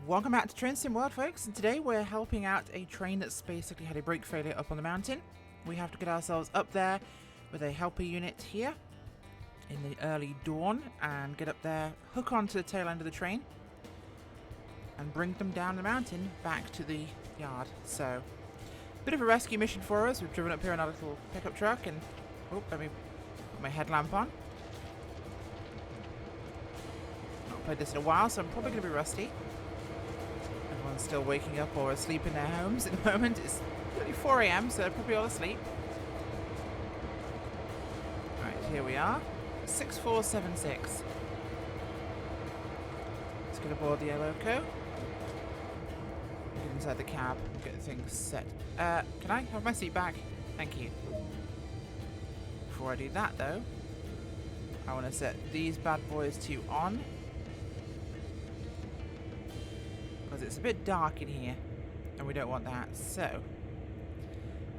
Welcome back to Trainsim World, folks, and today we're helping out a train that's basically had a brake failure up on the mountain. We have to get ourselves up there with a helper unit here in the early dawn and get up there, hook onto the tail end of the train and bring them down the mountain back to the yard. So, bit of a rescue mission for us. We've driven up here in our little pickup truck and, oh, let me put my headlamp on. Not played this in a while, so I'm probably going to be rusty. Everyone's still waking up or asleep in their homes at the moment. It's nearly 4 AM, so they're probably all asleep. Right, here we are. 6476. Let's get aboard the loco. Get inside the cab and get things set. Can I have my seat back? Thank you. Before I do that, though, I want to set these bad boys to on. Because it's a bit dark in here and we don't want that. So,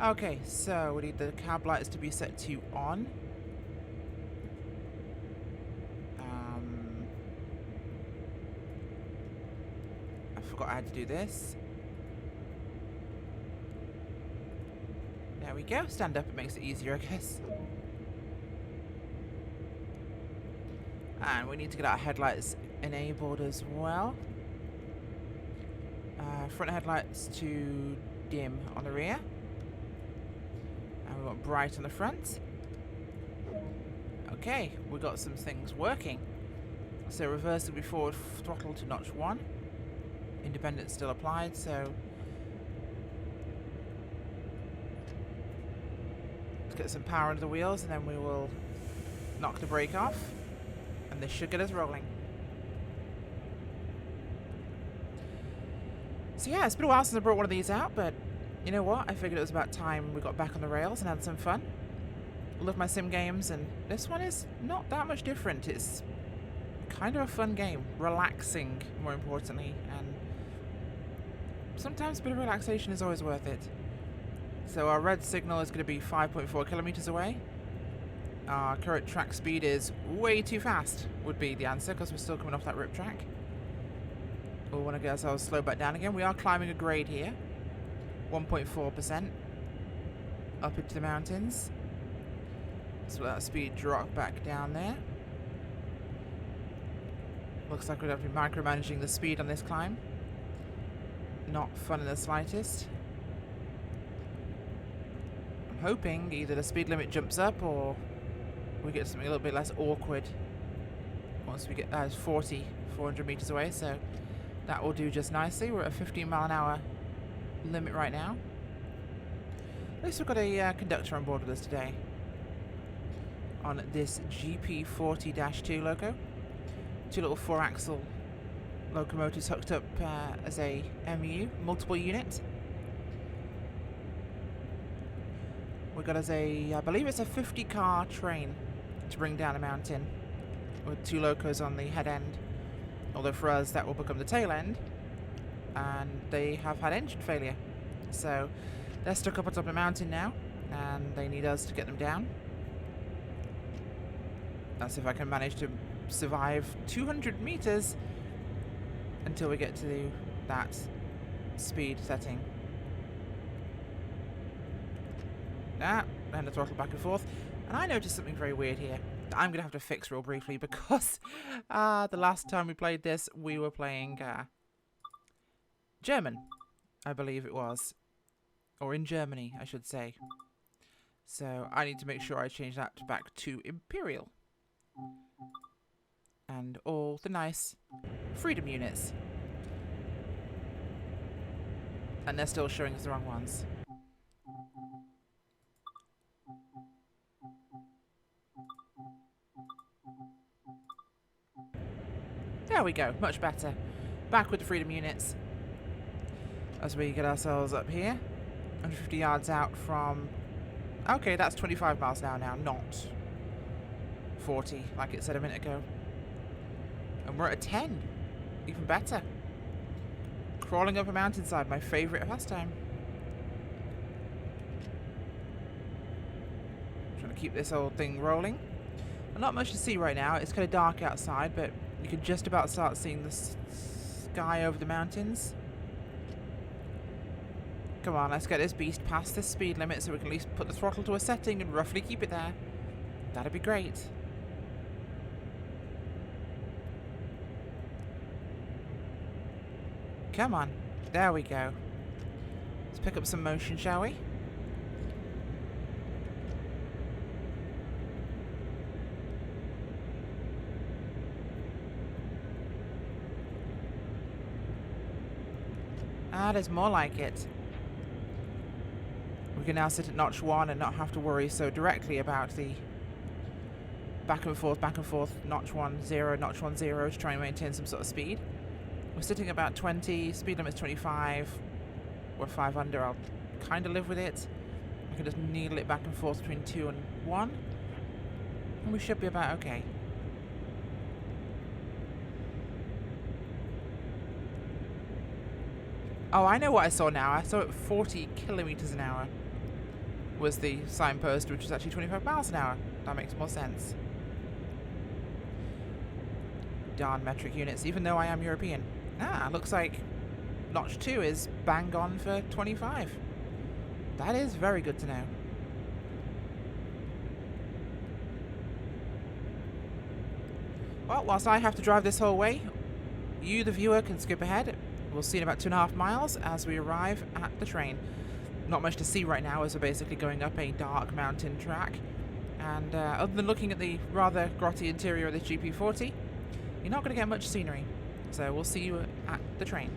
okay, so we need the cab lights to be set to on. I forgot I had to do this. There we go. Stand up, it makes it easier, I guess. And we need to get our headlights enabled as well. Front headlights to dim on the rear. And we want bright on the front. Okay, we got some things working. So reversibly forward throttle to notch 1. Independence still applied, so let's get some power under the wheels and then we will knock the brake off. And this should get us rolling. So yeah, it's been a while since I brought one of these out, but you know what? I figured it was about time we got back on the rails and had some fun. Love my sim games, and this one is not that much different. It's kind of a fun game. Relaxing, more importantly, and sometimes a bit of relaxation is always worth it. So our red signal is going to be 5.4 kilometers away. Our current track speed is way too fast, would be the answer, because we're still coming off that rip track. We'll want to get ourselves slowed back down again. We are climbing a grade here. 1.4% up into the mountains. So that speed drop back down there. Looks like we'd have to be micromanaging the speed on this climb. Not fun in the slightest. I'm hoping either the speed limit jumps up or we get something a little bit less awkward once we get 400 meters away, so that will do just nicely. We're at a 15 mile an hour limit right now. At least we've got a conductor on board with us today on this GP40-2 loco. Two little 4-axle locomotives hooked up as a MU, multiple unit. We got as a, I believe it's a 50-car train to bring down a mountain with 2 locos on the head end. Although for us that will become the tail end, and they have had engine failure. So they're stuck up on top of the mountain now, and they need us to get them down. That's if I can manage to survive 200 meters until we get to that speed setting. And the throttle back and forth. And I noticed something very weird here that I'm going to have to fix real briefly, because the last time we played this, we were playing German, I believe it was. Or in Germany, I should say. So I need to make sure I change that back to Imperial. And all the nice freedom units. And they're still showing us the wrong ones. There we go, much better. Back with the freedom units as we get ourselves up here. 150 yards out from... Okay, that's 25 miles an hour now, not 40 like it said a minute ago. And we're at a 10. Even better. Crawling up a mountainside, my favourite pastime. Trying to keep this old thing rolling. And not much to see right now. It's kind of dark outside, but you can just about start seeing the sky over the mountains. Come on, let's get this beast past this speed limit so we can at least put the throttle to a setting and roughly keep it there. That'd be great. Come on. There we go. Let's pick up some motion, shall we? That is more like it. We can now sit at notch 1 and not have to worry so directly about the back and forth, notch 1, 0, notch 1, 0 to try and maintain some sort of speed. We're sitting about 20, speed limit's 25. We're 5 under, I'll kind of live with it. I can just needle it back and forth between 2 and 1. And we should be about okay. Oh, I know what I saw now. I saw it 40 kilometers an hour was the signpost, which is actually 25 miles an hour. That makes more sense. Darn metric units, even though I am European. Ah, looks like notch 2 is bang on for 25. That is very good to know. Well, whilst I have to drive this whole way, you, the viewer, can skip ahead. We'll see in about 2.5 miles as we arrive at the train. Not much to see right now as we're basically going up a dark mountain track. And other than looking at the rather grotty interior of the GP40, you're not going to get much scenery. So we'll see you at the train.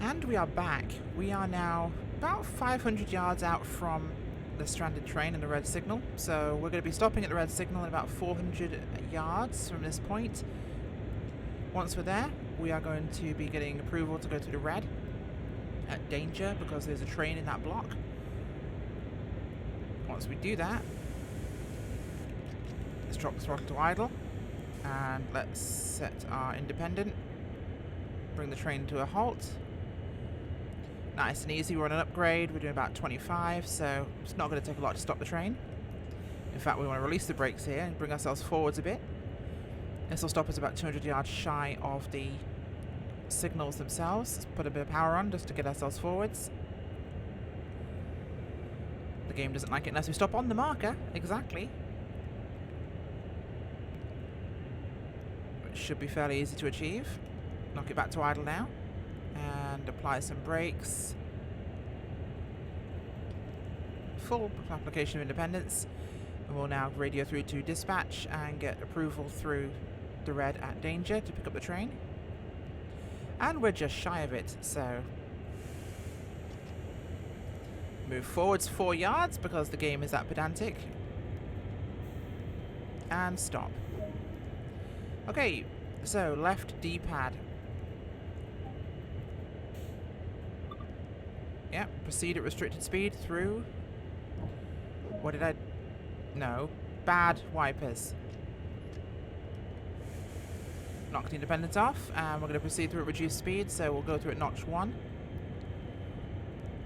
And we are back. We are now about 500 yards out from the stranded train and the red signal. So we're going to be stopping at the red signal at about 400 yards from this point. Once we're there, we are going to be getting approval to go to the red at danger because there's a train in that block. Once we do that, let's drop the throttle to idle and let's set our independent, bring the train to a halt. Nice and easy, we're on an upgrade, we're doing about 25, so it's not going to take a lot to stop the train. In fact, we want to release the brakes here and bring ourselves forwards a bit. This will stop us about 200 yards shy of the signals themselves. Let's put a bit of power on just to get ourselves forwards. The game doesn't like it unless we stop on the marker, exactly. Which should be fairly easy to achieve. Knock it back to idle now. And apply some brakes. Full application of independence. And we'll now radio through to dispatch and get approval through the red at danger to pick up the train. And we're just shy of it, so move forwards 4 yards because the game is that pedantic. And stop. Okay, so left D-pad. Yep, proceed at restricted speed through. What did I... No. Bad wipers. Knock the independence off, and we're going to proceed through at reduced speed, so we'll go through at notch 1.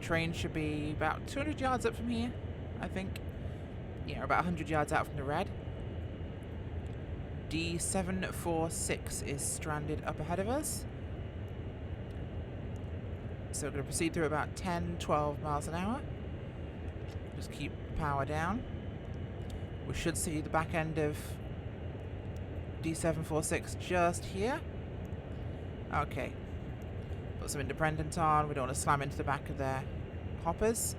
Train should be about 200 yards up from here, I think. Yeah, about 100 yards out from the red. D746 is stranded up ahead of us. So we're going to proceed through about 10-12 miles an hour. Just keep power down. We should see the back end of D746 just here. Okay. Put some independent on. We don't want to slam into the back of their hoppers.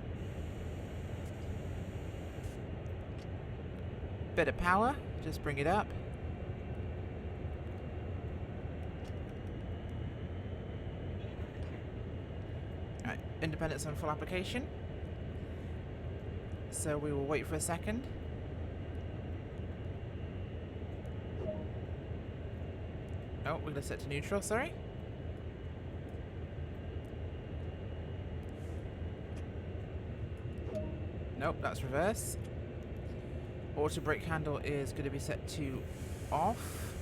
Bit of power. Just bring it up. Alright, independence on full application. So we will wait for a second. Oh, we're going to set to neutral, sorry. Nope, that's reverse. Auto brake handle is going to be set to off.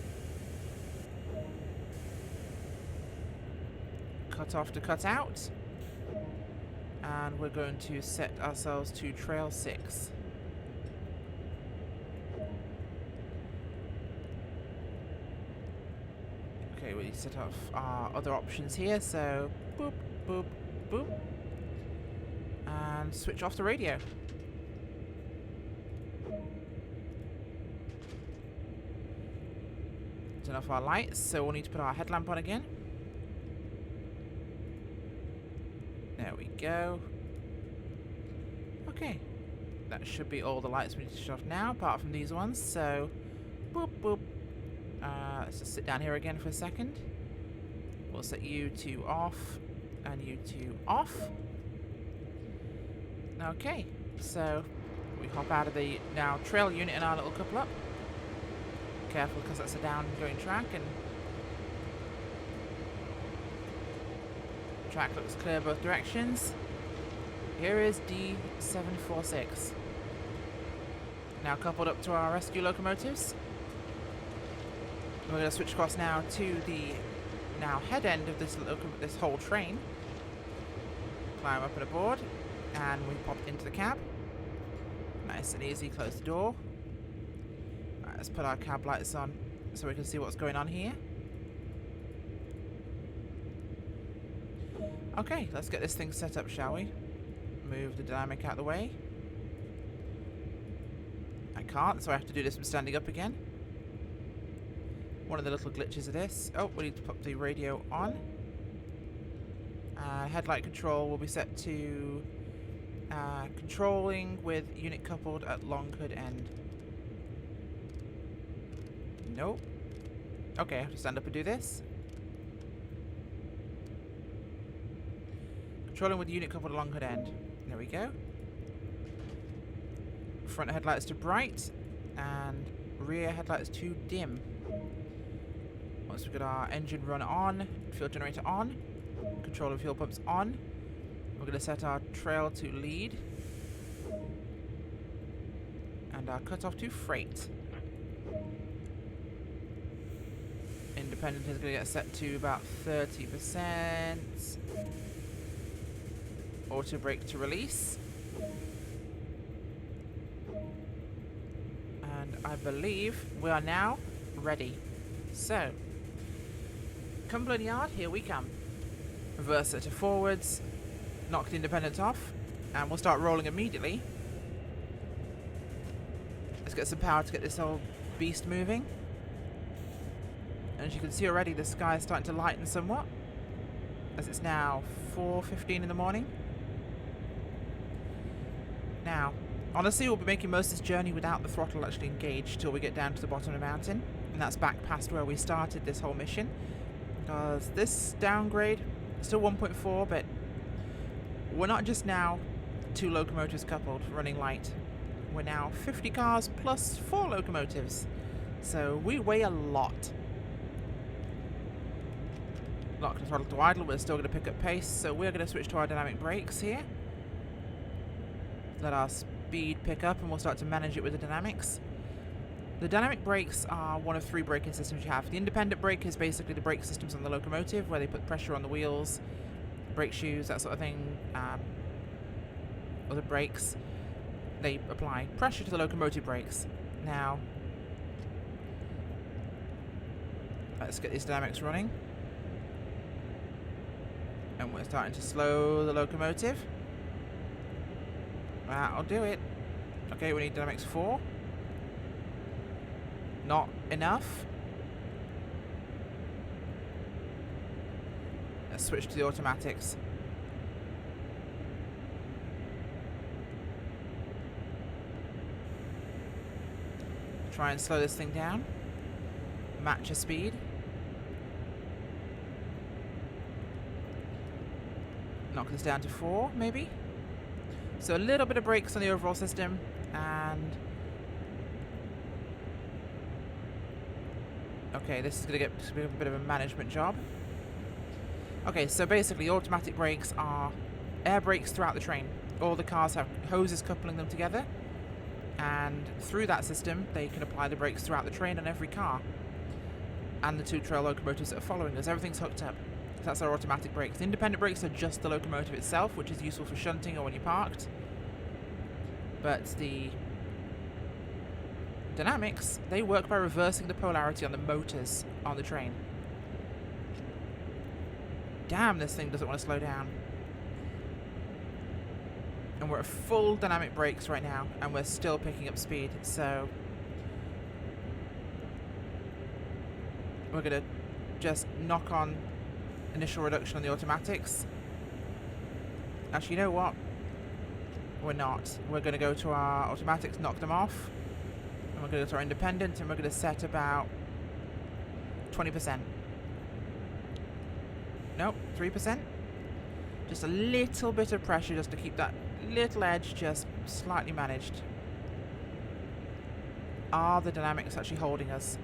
Cut off to cut out. And we're going to set ourselves to trail 6. Okay, we set off our other options here, so boop, boop, boop. And switch off the radio. Turn off our lights, so we'll need to put our headlamp on again. There we go. Okay. That should be all the lights we need to shut off now, apart from these ones, so boop, boop. Let's just sit down here again for a second. We'll set you to off and you to off. Okay, so we hop out of the now trail unit in our little couple up. Careful because that's a down-going track, and track looks clear both directions. Here is D746. Now coupled up to our rescue locomotives. We're going to switch across now to the now head end of this whole train. Climb up and aboard, and we pop into the cab. Nice and easy, close the door. Alright, let's put our cab lights on so we can see what's going on here. Okay, let's get this thing set up, shall we? Move the dynamic out of the way. I can't, so I have to do this from standing up again. One of the little glitches of this. Oh, we need to put the radio on. Headlight control will be set to controlling with unit coupled at long hood end. Nope. Okay, I have to stand up and do this. Controlling with unit coupled at long hood end. There we go. Front headlights to bright and rear headlights to dim. Once we've got our engine run on, fuel generator on, control of fuel pumps on, we're going to set our trail to lead and our cutoff to freight. Independent is going to get set to about 30%. Auto brake to release. And I believe we are now ready. So, Cumberland Yard, here we come. Reverser to forwards, knock the independent off, and we'll start rolling immediately. Let's get some power to get this old beast moving. And as you can see already, the sky is starting to lighten somewhat, as it's now 4:15 in the morning. Now, honestly, we'll be making most of this journey without the throttle actually engaged till we get down to the bottom of the mountain. And that's back past where we started this whole mission. Because this downgrade, still 1.4, but we're not just now 2 locomotives coupled running light. We're now 50 cars plus 4 locomotives. So we weigh a lot. Lock the throttle to idle, we're still going to pick up pace, so we're going to switch to our dynamic brakes here. Let our speed pick up and we'll start to manage it with the dynamics. The dynamic brakes are one of 3 braking systems you have. The independent brake is basically the brake systems on the locomotive where they put pressure on the wheels, brake shoes, that sort of thing. Other brakes, they apply pressure to the locomotive brakes. Now, let's get these dynamics running. And we're starting to slow the locomotive. That'll do it. Okay, we need dynamics 4. Not enough. Let's switch to the automatics. Try and slow this thing down. Match a speed. Knock this down to 4, maybe. So a little bit of brakes on the overall system, and okay, this is going to get a bit of a management job. Okay, so basically automatic brakes are air brakes throughout the train. All the cars have hoses coupling them together, and through that system they can apply the brakes throughout the train on every car and the 2 trail locomotives that are following us. Everything's hooked up. That's our automatic brakes. The independent brakes are just the locomotive itself, which is useful for shunting or when you're parked. But the dynamics, they work by reversing the polarity on the motors on the train. Damn, this thing doesn't want to slow down. And we're at full dynamic brakes right now, and we're still picking up speed, so we're going to just knock on initial reduction on the automatics. Actually, you know what? We're not. We're going to go to our automatics, knock them off, and we're going to go to our independent, and we're going to set about 20%. Nope, 3%. Just a little bit of pressure just to keep that little edge just slightly managed. Are the dynamics actually holding us?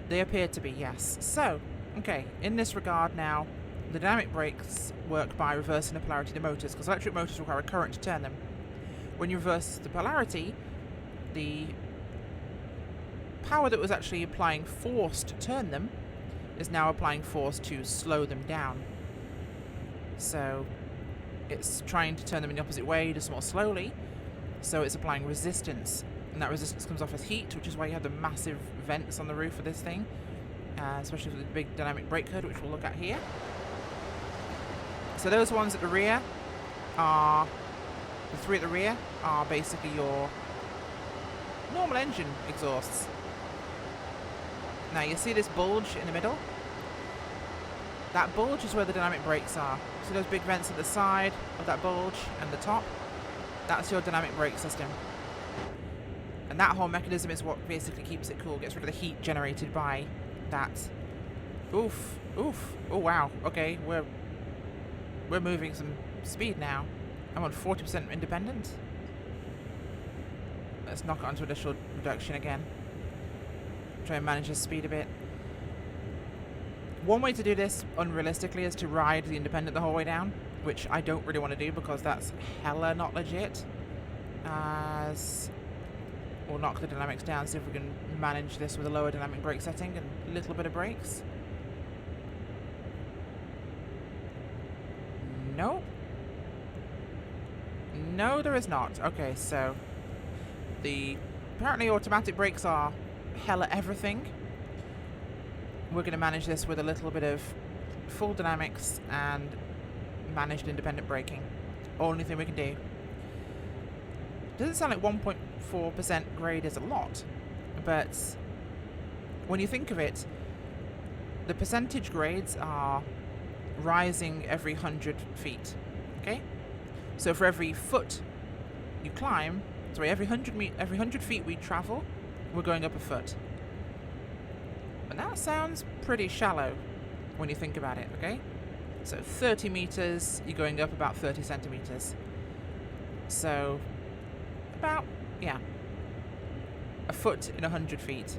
They appear to be, yes. So, okay, in this regard now, the dynamic brakes work by reversing the polarity of the motors, because electric motors require a current to turn them. When you reverse the polarity, the power that was actually applying force to turn them is now applying force to slow them down. So it's trying to turn them in the opposite way, just more slowly, so it's applying resistance. And that resistance comes off as heat, which is why you have the massive vents on the roof of this thing, especially with the big dynamic brake hood, which we'll look at here. So those ones at the rear are, the 3 at the rear are basically your normal engine exhausts. Now you see this bulge in the middle? That bulge is where the dynamic brakes are. So those big vents at the side of that bulge and the top, that's your dynamic brake system. And that whole mechanism is what basically keeps it cool, gets rid of the heat generated by that. Oof, oof, oh wow, okay, we're moving some speed now. I'm on 40% independent. Let's knock it onto initial reduction again. Try and manage the speed a bit. One way to do this, unrealistically, is to ride the independent the whole way down, which I don't really want to do because that's hella not legit. As we'll knock the dynamics down, see if we can manage this with a lower dynamic brake setting and a little bit of brakes. No. No, there is not. Okay, so apparently automatic brakes are hella everything. We're going to manage this with a little bit of full dynamics and managed independent braking. Only thing we can do. Doesn't sound like 1.4% grade is a lot, but when you think of it, the percentage grades are rising every 100 feet. Okay? So for every foot you climb, sorry, every 100 feet we travel, we're going up a foot. And that sounds pretty shallow when you think about it, okay? So 30 meters, you're going up about 30 centimeters. So about, yeah, a foot in 100 feet.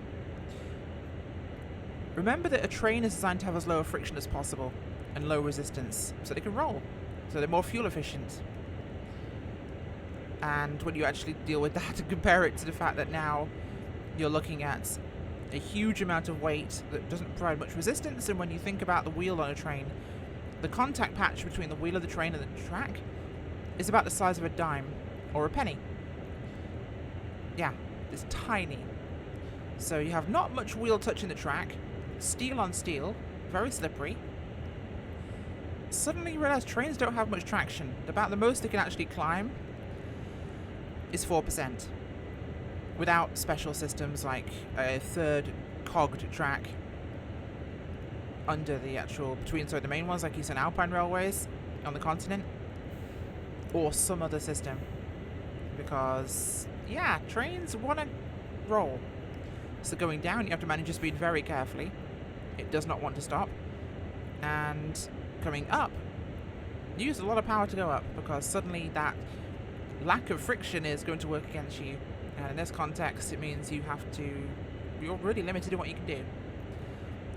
Remember that a train is designed to have as low friction as possible and low resistance so they can roll, so they're more fuel efficient. And when you actually deal with that and compare it to the fact that now you're looking at a huge amount of weight that doesn't provide much resistance, and when you think about the wheel on a train, the contact patch between the wheel of the train and the track is about the size of a dime or a penny. Yeah, it's tiny. So you have not much wheel touching the track, steel on steel, very slippery. Suddenly you realize trains don't have much traction. About the most they can actually climb is 4%. Without special systems like a third cogged track under the actual, between the main ones like Eastern Alpine Railways on the continent, or some other system. Because, yeah, trains want to roll. So going down, you have to manage your speed very carefully. It does not want to stop. And coming up, you use a lot of power to go up, because suddenly that lack of friction is going to work against you. And in this context, it means you're really limited in what you can do.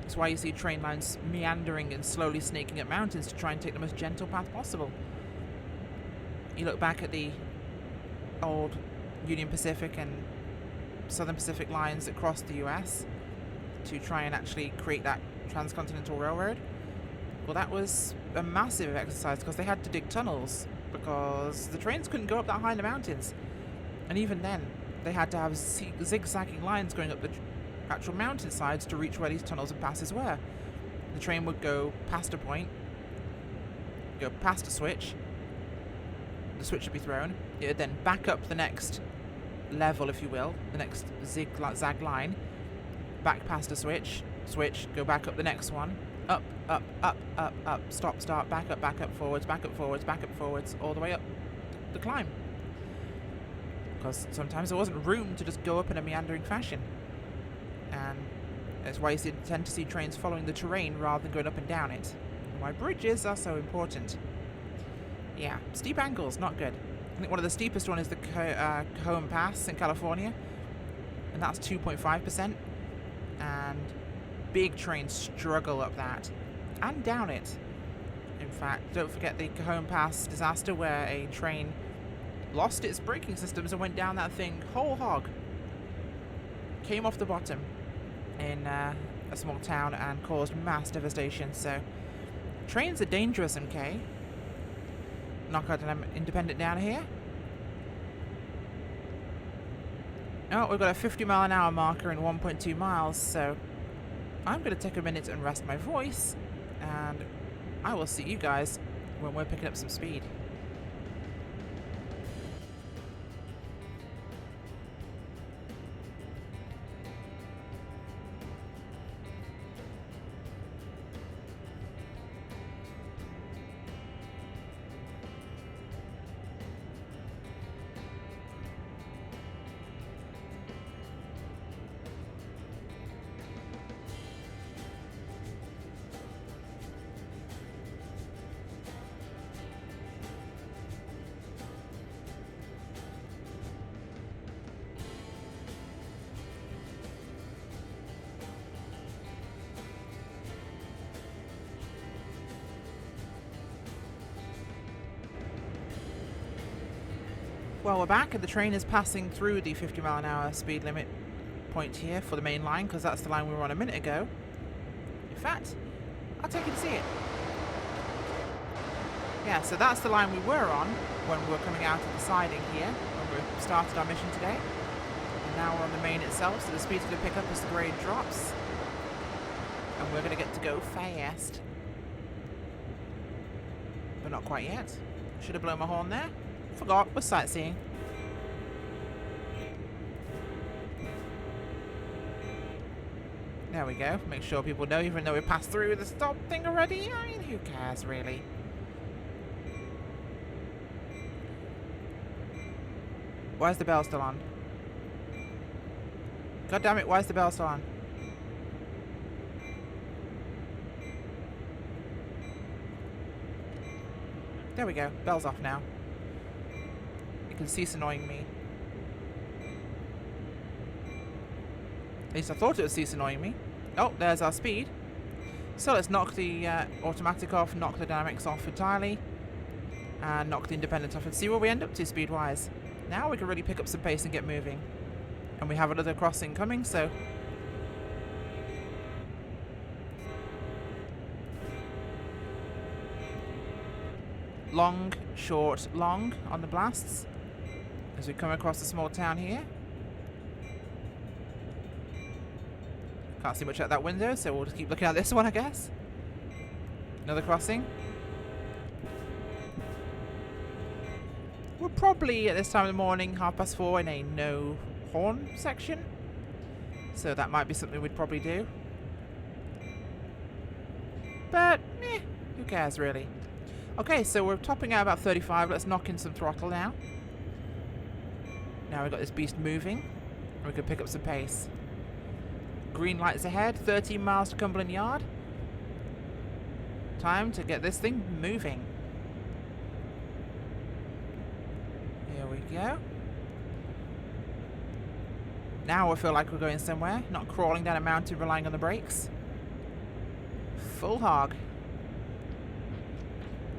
That's why you see train lines meandering and slowly snaking up mountains to try and take the most gentle path possible. You look back at the old Union Pacific and Southern Pacific lines that crossed the US to try and actually create that transcontinental railroad. Well, that was a massive exercise because they had to dig tunnels because the trains couldn't go up that high in the mountains. And even then, they had to have zigzagging lines going up the actual mountainsides to reach where these tunnels and passes were. The train would go past a point, go past a switch, the switch would be thrown, it would then back up the next level, if you will, the next zigzag line, back past a switch, go back up the next one, up, up, up, up, up, stop, start, back up, forwards, back up, forwards, back up, forwards, all the way up the climb. Because sometimes there wasn't room to just go up in a meandering fashion. And that's why you tend to see trains following the terrain rather than going up and down it. And why bridges are so important. Yeah, steep angles, not good. I think one of the steepest one is the Cajon Pass in California. And that's 2.5%. And big trains struggle up that. And down it. In fact, don't forget the Cajon Pass disaster where a train lost its braking systems and went down that thing whole hog. Came off the bottom in a small town and caused mass devastation. So trains are dangerous, MK. Knockout Independent down here. Oh, we've got a 50-mile-an-hour marker in 1.2 miles, so I'm going to take a minute and rest my voice, and I will see you guys when we're picking up some speed. Well, we're back and the train is passing through the 50-mile-an-hour speed limit point here for the main line, because that's the line we were on a minute ago. In fact, I'll take you to see it. Yeah, so that's the line we were on when we were coming out of the siding here, when we started our mission today. And now we're on the main itself, so the speed's going to pick up as the grade drops. And we're going to get to go fast. But not quite yet. Should have blown my horn there. Forgot, we're sightseeing. There we go. Make sure people know, even though we passed through the stop thing already. I mean, who cares, really? Why is the bell still on? God damn it, why is the bell still on? There we go. Bell's off now. You can cease annoying me. At least I thought it would cease annoying me. Oh, there's our speed. So let's knock the automatic off, knock the dynamics off entirely, and knock the independent off and see where we end up to speed-wise. Now we can really pick up some pace and get moving. And we have another crossing coming, so... long, short, long on the blasts as we come across the small town here. Can't see much out that window, so we'll just keep looking at this one, I guess. Another crossing. We're probably, at this time of the morning, 4:30, in a no horn section. So that might be something we'd probably do. But, who cares, really? Okay, so we're topping out about 35. Let's knock in some throttle now. Now we've got this beast moving. We can pick up some pace. Green lights ahead, 13 miles to Cumberland Yard. Time to get this thing moving. Here we go. Now I feel like we're going somewhere, not crawling down a mountain relying on the brakes. Full hog.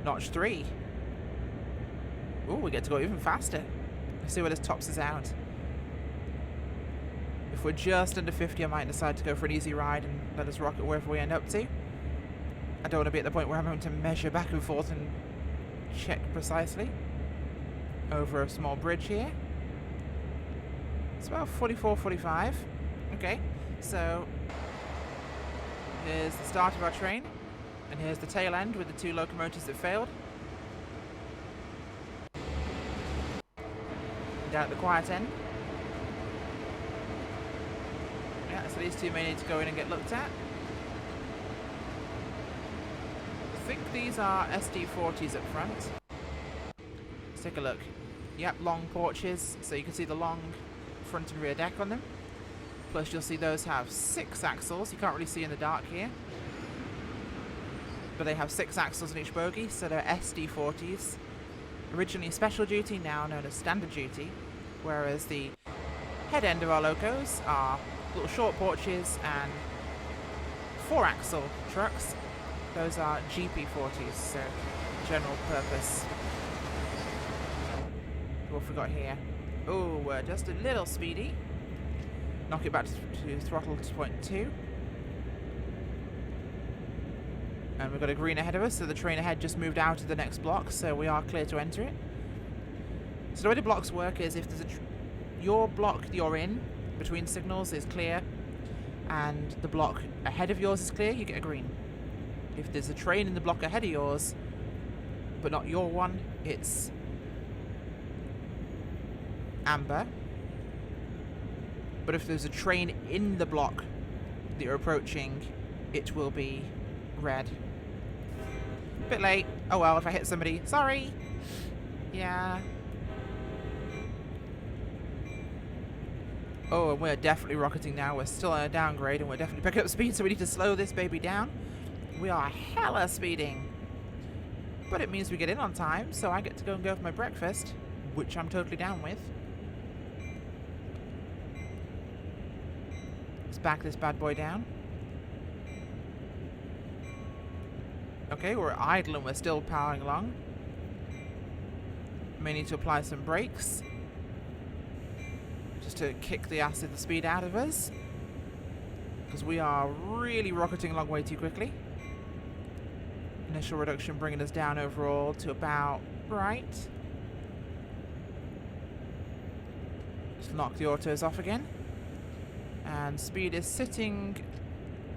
Notch 3. Ooh, we get to go even faster. Let's see where this tops us out. If we're just under 50, I might decide to go for an easy ride and let us rocket wherever we end up to. I don't want to be at the point where I'm having to measure back and forth and check precisely. Over a small bridge here. It's about 44, 45. Okay, so here's the start of our train. And here's the tail end with the 2 locomotives that failed. Down at the quiet end. Yeah, so these 2 may need to go in and get looked at. I think these are SD40s up front. Let's take a look. Yep, long porches, so you can see the long front and rear deck on them. Plus you'll see those have 6 axles. You can't really see in the dark here. But they have 6 axles in each bogie, so they're SD40s. Originally special duty, now known as standard duty. Whereas the head end of our locos are little short porches and 4-axle trucks. Those are GP40s, so general purpose. What have we got here? Oh, we're just a little speedy. Knock it back to throttle to 0.2. And we've got a green ahead of us, so the train ahead just moved out of the next block, so we are clear to enter it. So the way the blocks work is if there's your block you're in, between signals, is clear, and the block ahead of yours is clear, you get a green. If there's a train in the block ahead of yours, but not your one, it's amber. But if there's a train in the block that you're approaching, it will be red. Bit late. Oh well, if I hit somebody, sorry. Yeah. Oh, and we're definitely rocketing now. We're still on a downgrade and we're definitely picking up speed, so we need to slow this baby down. We are hella speeding. But it means we get in on time, so I get to go and go for my breakfast, which I'm totally down with. Let's back this bad boy down. Okay, we're idle and we're still powering along. May need to apply some brakes just to kick the speed out of us, because we are really rocketing along way too quickly. Initial reduction bringing us down overall to about right. Just knock the autos off again. And speed is sitting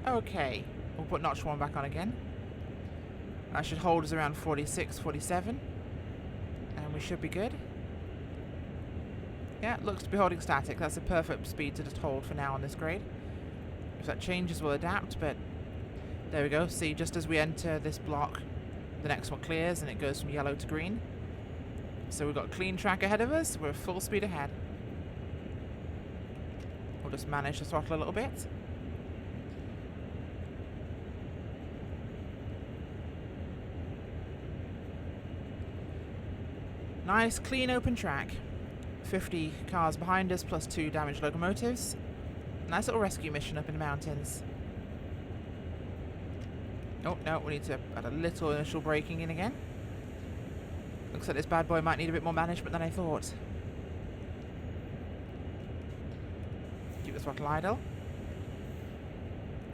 okay. We'll put notch 1 back on again. That should hold us around 46, 47. And we should be good. Yeah, it looks to be holding static. That's a perfect speed to just hold for now on this grade. If that changes, we'll adapt, but there we go. See, just as we enter this block, the next one clears and it goes from yellow to green. So we've got a clean track ahead of us. We're full speed ahead. We'll just manage to throttle a little bit. Nice, clean, open track. 50 cars behind us, plus 2 damaged locomotives. Nice little rescue mission up in the mountains. Oh, no, we need to add a little initial braking in again. Looks like this bad boy might need a bit more management than I thought. Keep the throttle idle.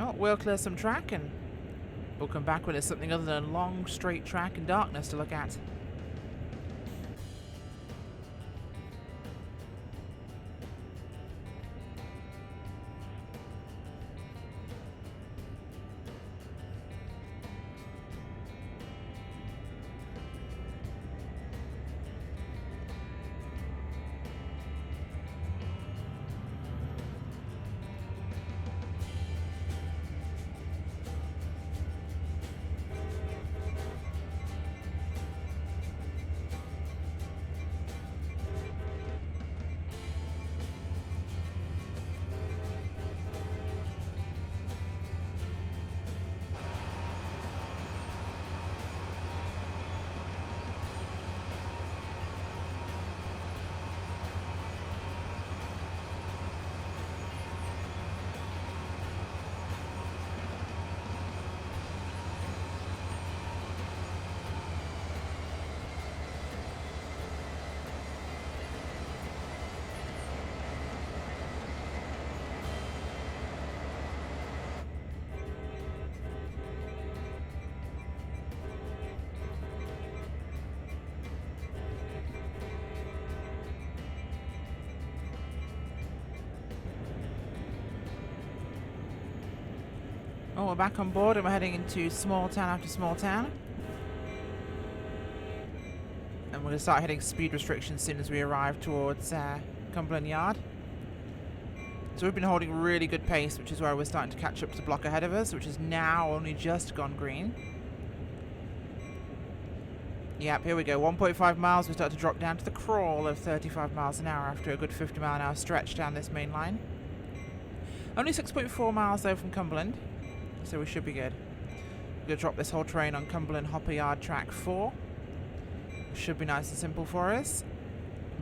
Oh, we'll clear some track and we'll come back when there's something other than long, straight track and darkness to look at. Oh, we're back on board and we're heading into small town after small town. And we're going to start hitting speed restrictions as soon as we arrive towards Cumberland Yard. So we've been holding really good pace, which is why we're starting to catch up to the block ahead of us, which has now only just gone green. Yep, here we go. 1.5 miles, we start to drop down to the crawl of 35 miles an hour after a good 50 mile an hour stretch down this main line. Only 6.4 miles though from Cumberland, so we should be good. We're going to drop this whole train on Cumberland Hopper Yard track 4. It should be nice and simple for us.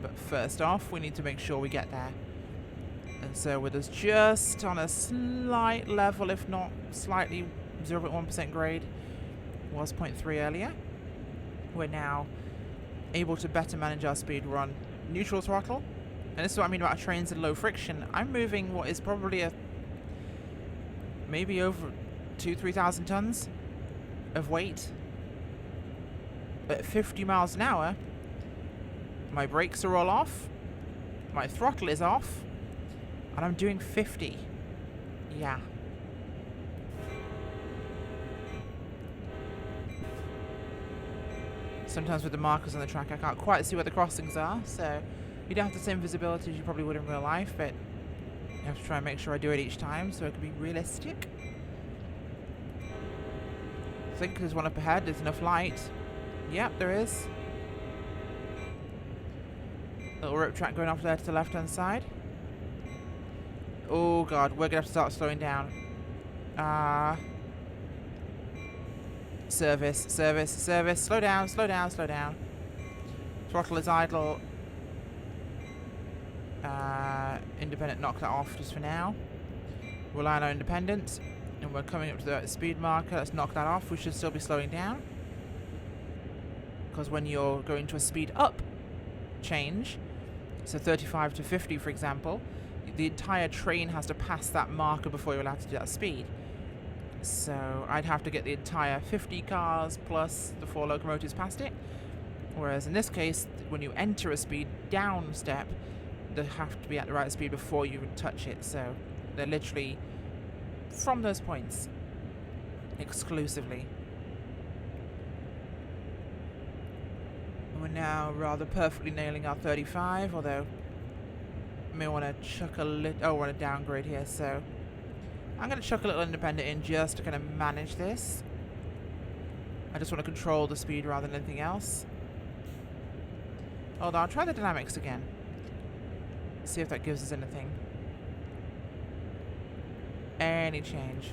But first off, we need to make sure we get there. And so with us just on a slight level, if not slightly 0.1% grade, was 0.3 earlier. We're now able to better manage our speed. We're on neutral throttle. And this is what I mean about trains and low friction. I'm moving what is probably maybe over 2,000-3,000 tons of weight at 50 miles an hour. My brakes are all off, my throttle is off, and I'm doing 50. Yeah. Sometimes with the markers on the track I can't quite see where the crossings are, so you don't have the same visibility as you probably would in real life, but you have to try and make sure I do it each time so it can be realistic. I think there's one up ahead, there's enough light. Yep, there is. Little rope track going off there to the left hand side. Oh god, we're gonna have to start slowing down. Service. Slow down. Throttle is idle. Independent, knock that off just for now. We'll line our independent. And we're coming up to the speed marker. Let's knock that off. We should still be slowing down. Because when you're going to a speed up change, so 35 to 50 for example, the entire train has to pass that marker before you're allowed to do that speed. So I'd have to get the entire 50 cars plus the 4 locomotives past it. Whereas in this case, when you enter a speed down step, they have to be at the right speed before you even touch it. So they're literally from those points exclusively. We're now rather perfectly nailing our 35, although I may want to chuck a little... Oh, we're on a downgrade here, so I'm going to chuck a little independent in just to kind of manage this. I just want to control the speed rather than anything else. Although I'll try the dynamics again. See if that gives us anything. Any change.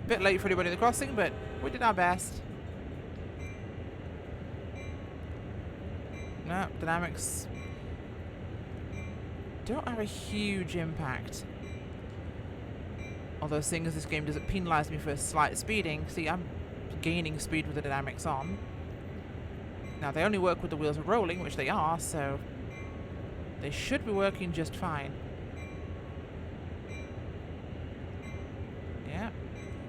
Bit late for anybody in the crossing, but we did our best. No, dynamics don't have a huge impact. Although seeing as this game doesn't penalise me for slight speeding, see, I'm gaining speed with the dynamics on. Now, they only work with the wheels rolling, which they are, so they should be working just fine. Yeah,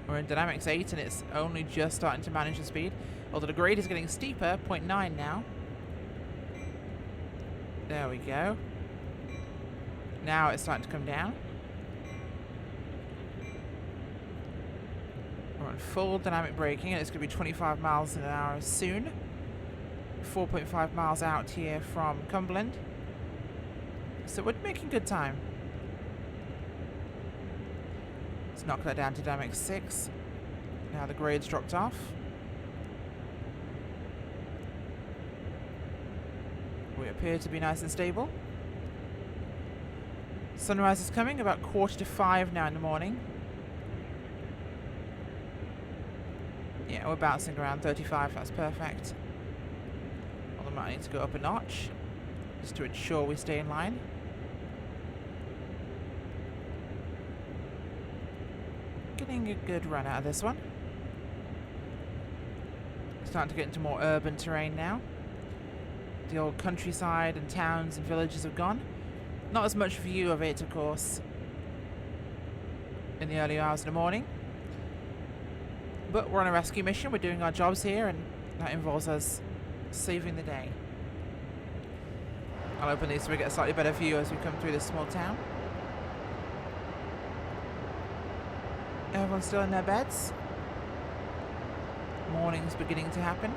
we're in dynamics 8 and it's only just starting to manage the speed. Although the grade is getting steeper, 0.9 now. There we go. Now it's starting to come down. We're on full dynamic braking and it's going to be 25 miles an hour soon. 4.5 miles out here from Cumberland. So we're making good time. Let's knock that down to dynamic 6. Now the grade's dropped off. We appear to be nice and stable. Sunrise is coming about 4:45 now in the morning. Yeah, we're bouncing around 35, that's perfect. Although I might need to go up a notch, just to ensure we stay in line. Getting a good run out of this one. Starting to get into more urban terrain now. The old countryside and towns and villages have gone. Not as much view of it, of course, in the early hours of the morning. But we're on a rescue mission, we're doing our jobs here, and that involves us saving the day. I'll open these so we get a slightly better view as we come through this small town. Everyone's still in their beds. Morning's beginning to happen.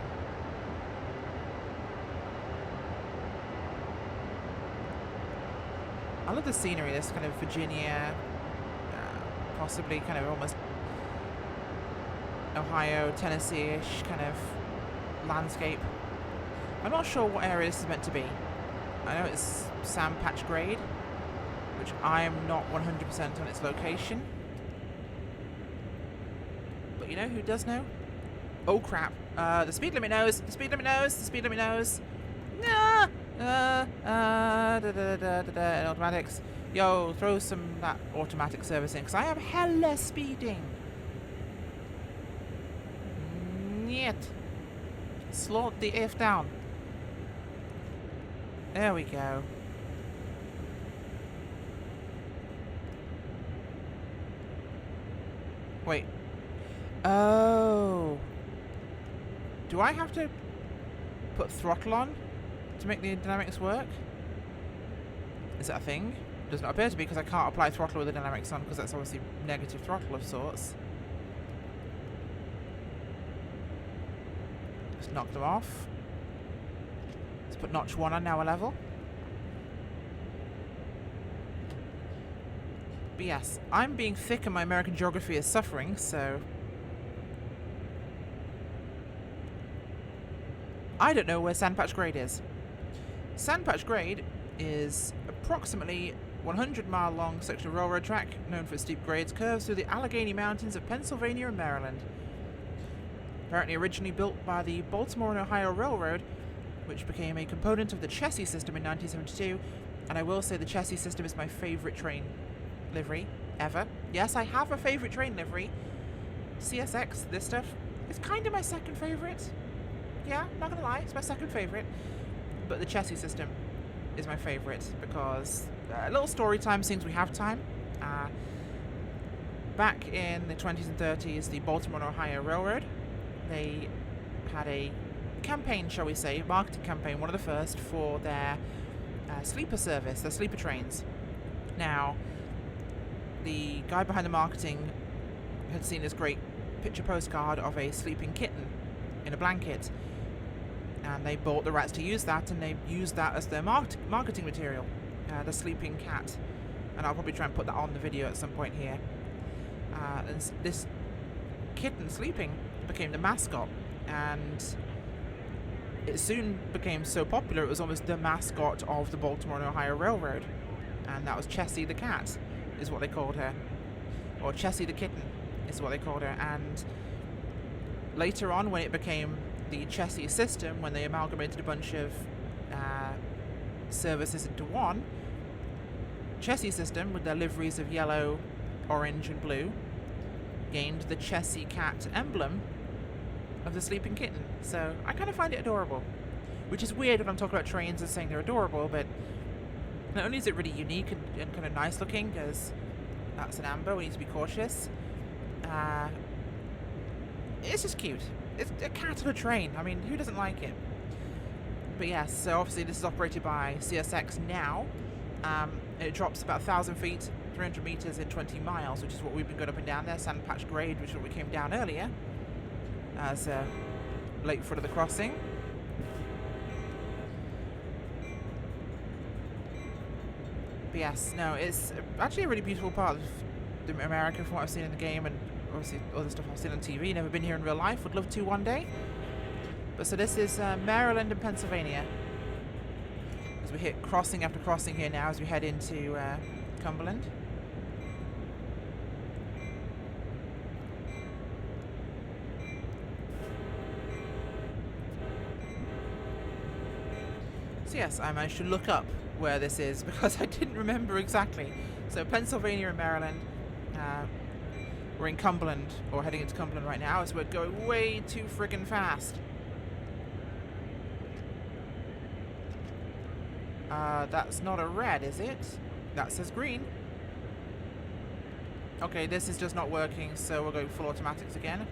I love the scenery, this kind of Virginia, possibly kind of almost Ohio, Tennessee-ish kind of landscape. I'm not sure what area this is meant to be. I know it's sand patch grade, which I am not 100% on its location. But you know who does know? Oh crap. The speed limit knows. The speed limit knows. The speed limit knows. Nah! Automatics. Yo, throw some that automatic service in, because I am hella speeding. Niet. Slow the F down. There we go. Wait. Oh. Do I have to put throttle on to make the dynamics work? Is that a thing? Does not appear to be, because I can't apply throttle with the dynamics on, because that's obviously negative throttle of sorts. Just knock them off. Let's put notch 1 on, now we're level. But yes, I'm being thick and my American geography is suffering, so I don't know where Sandpatch Grade is. Sandpatch Grade is approximately 100-mile long section of railroad track known for its steep grades, curves through the Allegheny Mountains of Pennsylvania and Maryland. Apparently originally built by the Baltimore and Ohio Railroad, which became a component of the chassis system in 1972, and I will say the chassis system is my favourite train livery ever. Yes, I have a favourite train livery. CSX, this stuff, is kind of my second favourite. Yeah, not gonna lie, it's my second favourite. But the chassis system is my favourite because a little story time since we have time. Back in the 20s and 30s, the Baltimore and Ohio Railroad, they had a campaign, shall we say, marketing campaign, one of the first, for their sleeper service, their sleeper trains. Now, the guy behind the marketing had seen this great picture postcard of a sleeping kitten in a blanket, and they bought the rights to use that, and they used that as their marketing material, the sleeping cat. And I'll probably try and put that on the video at some point here. And this kitten sleeping became the mascot, and it soon became so popular it was almost the mascot of the Baltimore and Ohio Railroad, and that was Chessie the cat, is what they called her, or Chessie the kitten is what they called her. And later on, when it became the chassis system, when they amalgamated a bunch of services into one. Chessie system, with their liveries of yellow, orange and blue, gained the Chessie cat emblem of the sleeping kitten. So I kind of find it adorable, which is weird when I'm talking about trains and saying they're adorable, but not only is it really unique and kind of nice looking, because that's an amber, we need to be cautious, it's just cute. It's a cat on a train. I mean, who doesn't like it? But yes, so obviously this is operated by CSX now. It drops about 1,000 feet, 300 meters in 20 miles, which is what we've been going up and down there. Sand patch grade, which is what we came down earlier as late foot of the crossing. But yes, no, it's actually a really beautiful part of America from what I've seen in the game, and obviously other stuff I've seen on TV. Never been here in real life. Would love to one day. But so this is Maryland and Pennsylvania. As we hit crossing after crossing here now as we head into Cumberland. So yes, I managed to look up where this is because I didn't remember exactly. So Pennsylvania and Maryland. We're in Cumberland, or heading into Cumberland right now, as we're going way too friggin' fast. That's not a red, is it? That says green. Okay, this is just not working, so we're going full automatics again.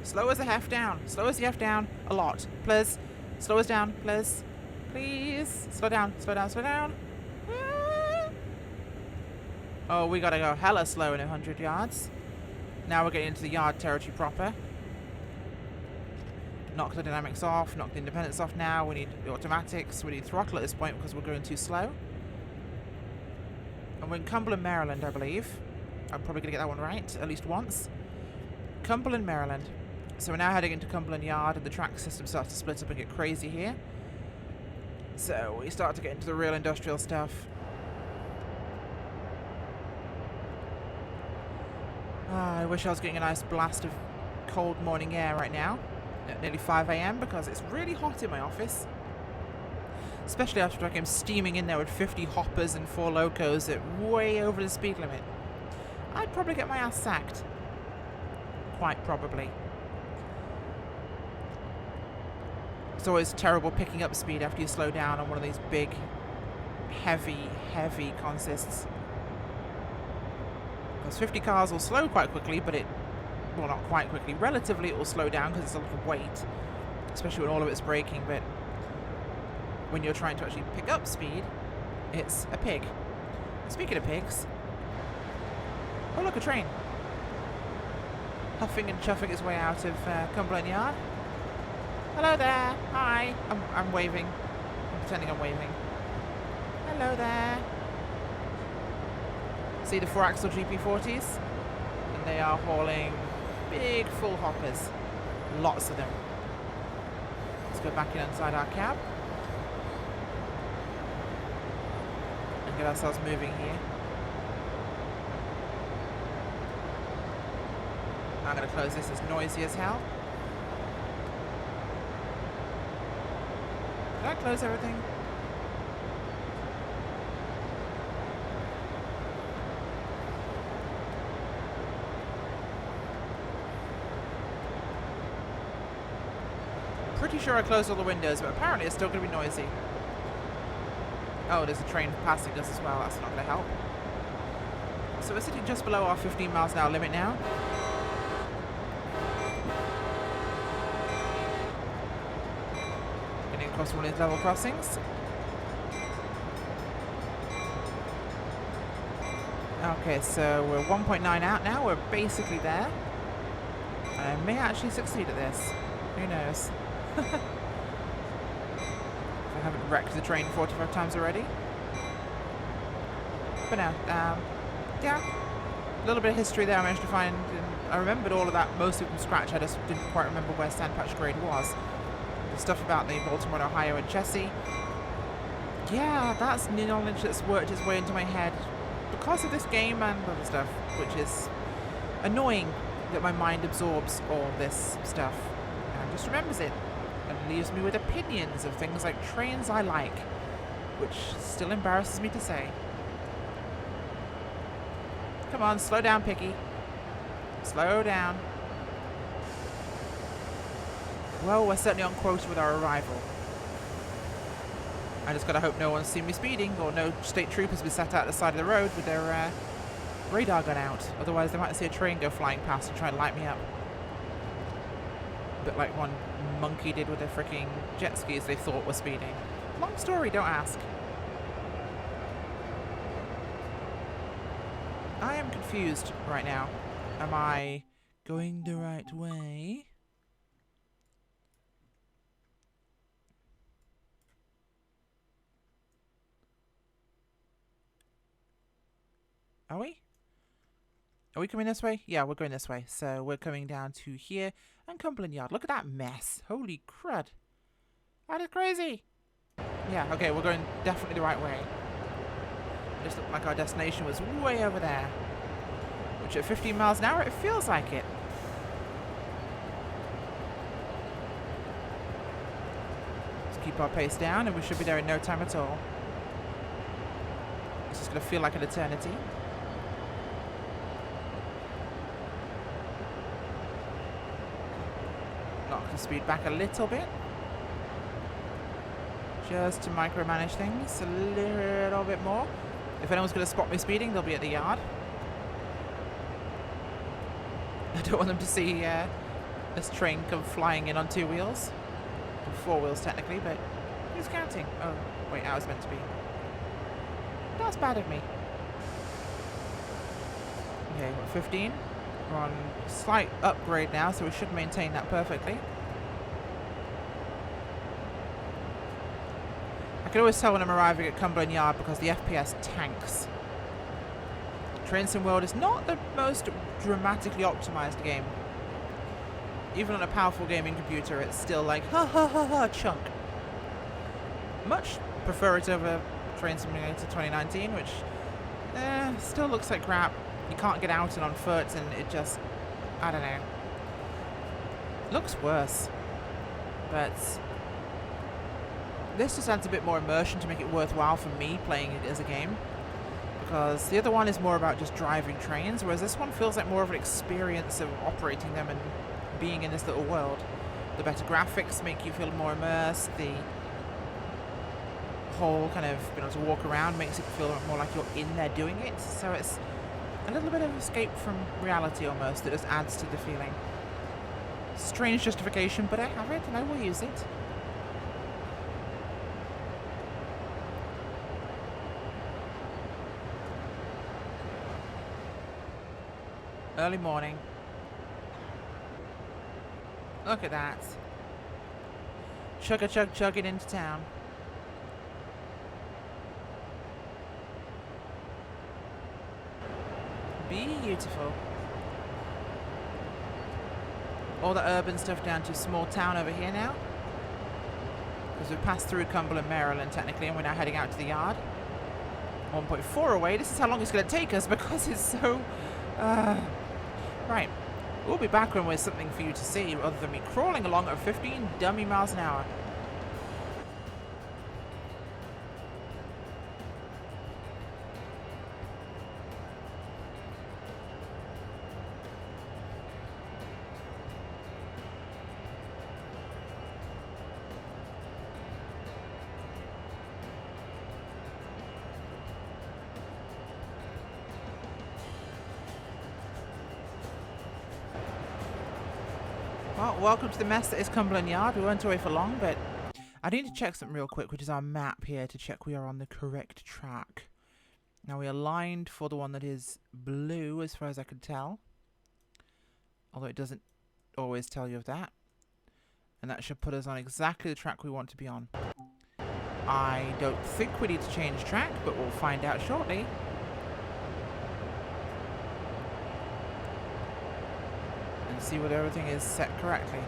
Slow as the F down. Slow as the F down. A lot. Please. Slow us down, please. Please. Slow down, slow down, slow down. Oh, we gotta go hella slow in 100 yards. Now we're getting into the yard territory proper. Knock the dynamics off, knock the independence off now. We need the automatics. We need throttle at this point because we're going too slow. And we're in Cumberland, Maryland, I believe. I'm probably going to get that one right, at least once. Cumberland, Maryland. So we're now heading into Cumberland Yard, and the track system starts to split up and get crazy here. So we start to get into the real industrial stuff. I wish I was getting a nice blast of cold morning air right now at nearly 5 AM because it's really hot in my office. Especially after I came steaming in there with 50 hoppers and 4 locos at way over the speed limit. I'd probably get my ass sacked. Quite probably. It's always terrible picking up speed after you slow down on one of these big, heavy consists. Because 50 cars will slow quite quickly, but well, not quite quickly. Relatively, it will slow down because it's a lot of weight, especially when all of it's braking. But when you're trying to actually pick up speed, it's a pig. Speaking of pigs, oh look, a train. Huffing and chuffing its way out of Cumberland Yard. Hello there. Hi. I'm waving. I'm pretending I'm waving. Hello there. See the 4-axle GP40s? And they are hauling big full hoppers. Lots of them. Let's go back in inside our cab. And get ourselves moving here. I'm going to close this, it's noisy as hell. Did I close everything? Pretty sure I closed all the windows, but apparently it's still going to be noisy. Oh, there's a train passing us as well. That's not going to help. So we're sitting just below our 15 miles an hour limit now. Getting across one of these level crossings. Okay, so we're 1.9 out now. We're basically there. I may actually succeed at this. Who knows? If I haven't wrecked the train 45 times already. But no, yeah, a little bit of history there I managed to find. I remembered all of that mostly from scratch. I just didn't quite remember where Sandpatch Grade was. The stuff about the Baltimore, Ohio and Chessie. Yeah, that's knowledge that's worked its way into my head because of this game and other stuff, which is annoying that my mind absorbs all this stuff and just remembers it. And leaves me with opinions of things like trains I like, which still embarrasses me to say. Come on, slow down, Picky. Slow down. Well, we're certainly on quota with our arrival. I just gotta hope no one's seen me speeding, or no state troopers be sat out the side of the road with their radar gun out. Otherwise, they might see a train go flying past and try and light me up. A bit like one monkey did with their freaking jet skis they thought were speeding. Long story, don't ask. I am confused right now. Am I going the right way? Are we? Are we coming this way? Yeah, we're going this way. So we're coming down to here and Cumberland Yard. Look at that mess. Holy crud. That is crazy. Yeah, okay, we're going definitely the right way. It just looked like our destination was way over there. Which at 15 miles an hour, it feels like it. Let's keep our pace down and we should be there in no time at all. It's just going to feel like an eternity. Knock the speed back a little bit. Just to micromanage things a little bit more. If anyone's going to spot me speeding, they'll be at the yard. I don't want them to see this train come flying in on 2 wheels. 4 wheels technically, but who's counting? Oh, wait, I was meant to be. That's bad of me. Okay, we're 15. We're on a slight upgrade now, so we should maintain that perfectly. I can always tell when I'm arriving at Cumberland Yard because the FPS tanks. Trainsim World is not the most dramatically optimized game. Even on a powerful gaming computer, it's still like, ha ha ha ha, chunk. Much prefer it over Train Simulator 2019, which still looks like crap. You can't get out and on foot, and it just, I don't know. Looks worse. But this just adds a bit more immersion to make it worthwhile for me playing it as a game. Because the other one is more about just driving trains, whereas this one feels like more of an experience of operating them and being in this little world. The better graphics make you feel more immersed. The whole kind of being able to walk around makes it feel more like you're in there doing it. So it's a little bit of escape from reality almost that just adds to the feeling. Strange justification, but I have it and I will use it. Early morning. Look at that. Chug-a-chug chugging into town. Beautiful. All the urban stuff down to small town over here now. Because we've passed through Cumberland, Maryland technically, and we're now heading out to the yard. 1.4 away. This is how long it's going to take us because it's so... Right. We'll be back when there's something for you to see other than me crawling along at 15 dummy miles an hour. Well, welcome to the mess that is Cumberland Yard. We weren't away for long, but I need to check something real quick, which is our map here to check we are on the correct track. Now, we are lined for the one that is blue, as far as I can tell. Although it doesn't always tell you of that. And that should put us on exactly the track we want to be on. I don't think we need to change track, but we'll find out shortly. See whether everything is set correctly.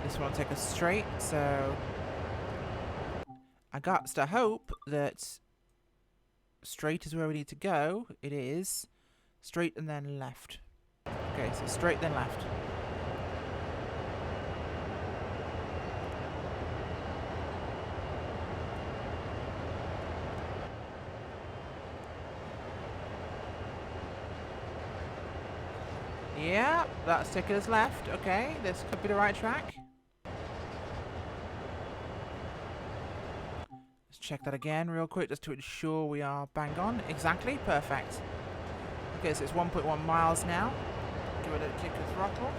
This one will take us straight, so I got to hope that straight is where we need to go. It is straight and then left. Okay, so straight then left. Yep, that's taking us left. Okay, this could be the right track. Let's check that again real quick just to ensure we are bang on. Exactly, perfect. Okay, so it's 1.1 miles now. Give it a kick of throttle.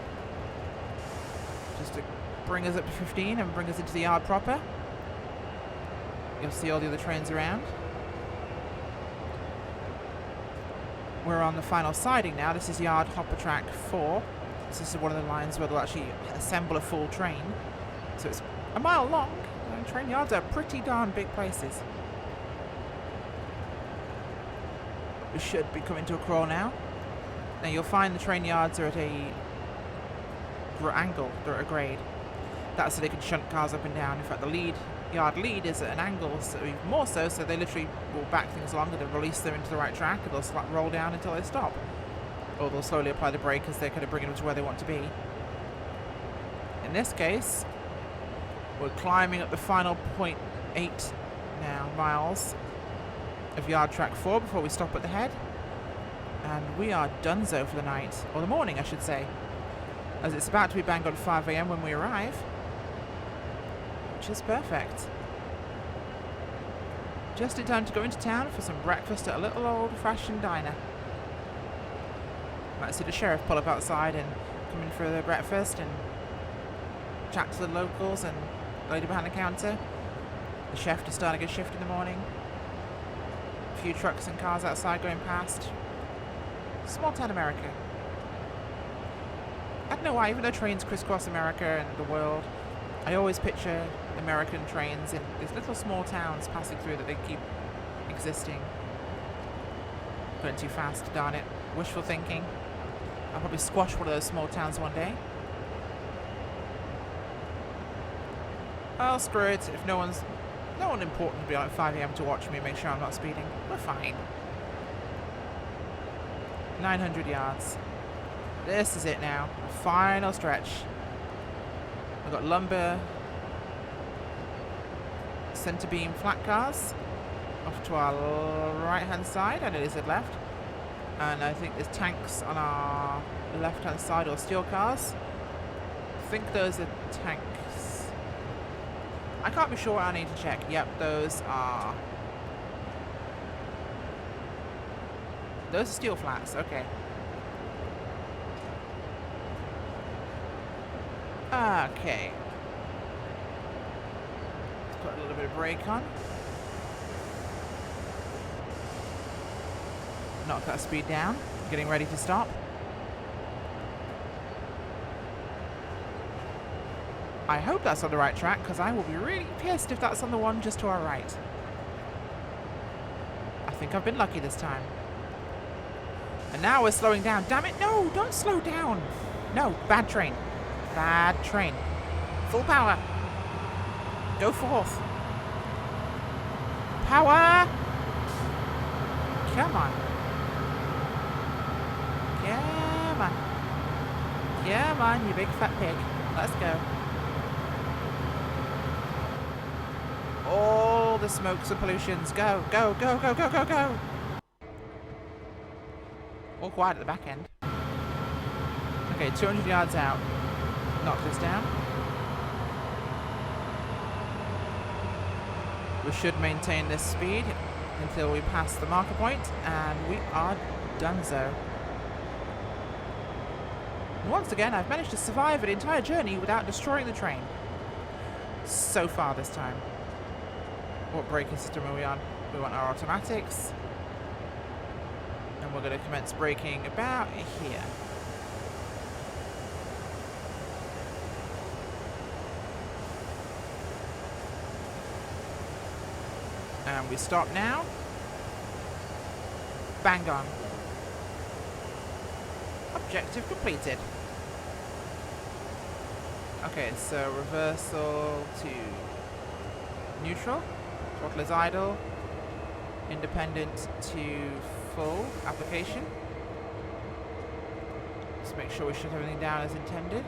Just to bring us up to 15 and bring us into the yard proper. You'll see all the other trains around. We're on the final siding now. This is yard hopper track 4. This is one of the lines where they'll actually assemble a full train. So it's a mile long. And train yards are pretty darn big places. We should be coming to a crawl now. Now you'll find the train yards are at a angle, they're at a grade. That's so they can shunt cars up and down. In fact, the yard lead is at an angle, so even more so they literally will back things along and they'll release them into the right track and they'll roll down until they stop. Or they'll slowly apply the brake as they're kind of bringing them to where they want to be. In this case, we're climbing up the final 0.8 now miles of yard track 4 before we stop at the head. And we are donezo for the night, or the morning I should say, as it's about to be bang on 5 AM when we arrive. Which is perfect. Just in time to go into town for some breakfast at a little old-fashioned diner. Might see the sheriff pull up outside and come in for their breakfast and chat to the locals and the lady behind the counter. The chef just starting a shift in the morning. A few trucks and cars outside going past. Small town America. I don't know why, even though trains crisscross America and the world, I always picture American trains in these little small towns passing through that they keep existing. Going too fast, darn it. Wishful thinking. I'll probably squash one of those small towns one day. Oh, screw it. If no one important will be out at 5 AM to watch me and make sure I'm not speeding. We're fine. 900 yards. This is it now. Final stretch. We've got lumber, centre beam flat cars off to our right hand side. I know they said left. And I think there's tanks on our left hand side, or steel cars. I think those are tanks. I can't be sure, I need to check. Yep, those are steel flats, okay. Okay. Let's put a little bit of brake on. Knock that speed down. Getting ready to stop. I hope that's on the right track, because I will be really pissed if that's on the one just to our right. I think I've been lucky this time. And now we're slowing down. Damn it, no! Don't slow down! No, bad train. Bad train. Full power. Go forth. Power! Come on. Come on. Come on, you big fat pig. Let's go. All the smokes and pollutions. Go, go, go, go, go, go, go. All quiet at the back end. Okay, 200 yards out. Knock this down. We should maintain this speed until we pass the marker point, and we are donezo. Once again, I've managed to survive an entire journey without destroying the train. So far this time. What braking system are we on? We want our automatics. And we're going to commence braking about here. And we stop now. Bang on. Objective completed. Okay, so reversal to neutral. Throttle is idle. Independent to full application. Just make sure we shut everything down as intended.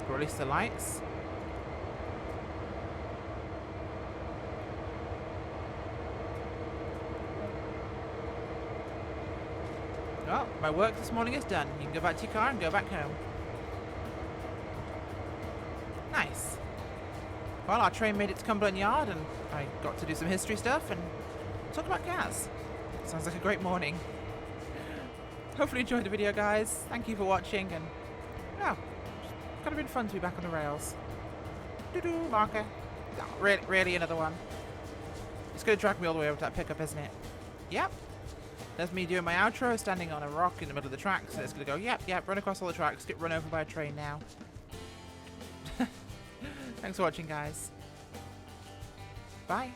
Release the lights. my work this morning is done. You can go back to your car and go back home. Nice. Well, our train made it to Cumberland Yard, and I got to do some history stuff and talk about cars. Sounds like a great morning. Hopefully you enjoyed the video, guys. Thank you for watching, and yeah, it's kind of been fun to be back on the rails. Doo-doo, marker. No, really another one. It's going to drag me all the way over to that pickup, isn't it? Yep. There's me doing my outro, standing on a rock in the middle of the tracks, and it's going to go, yep, run across all the tracks, get run over by a train now. Thanks for watching, guys. Bye.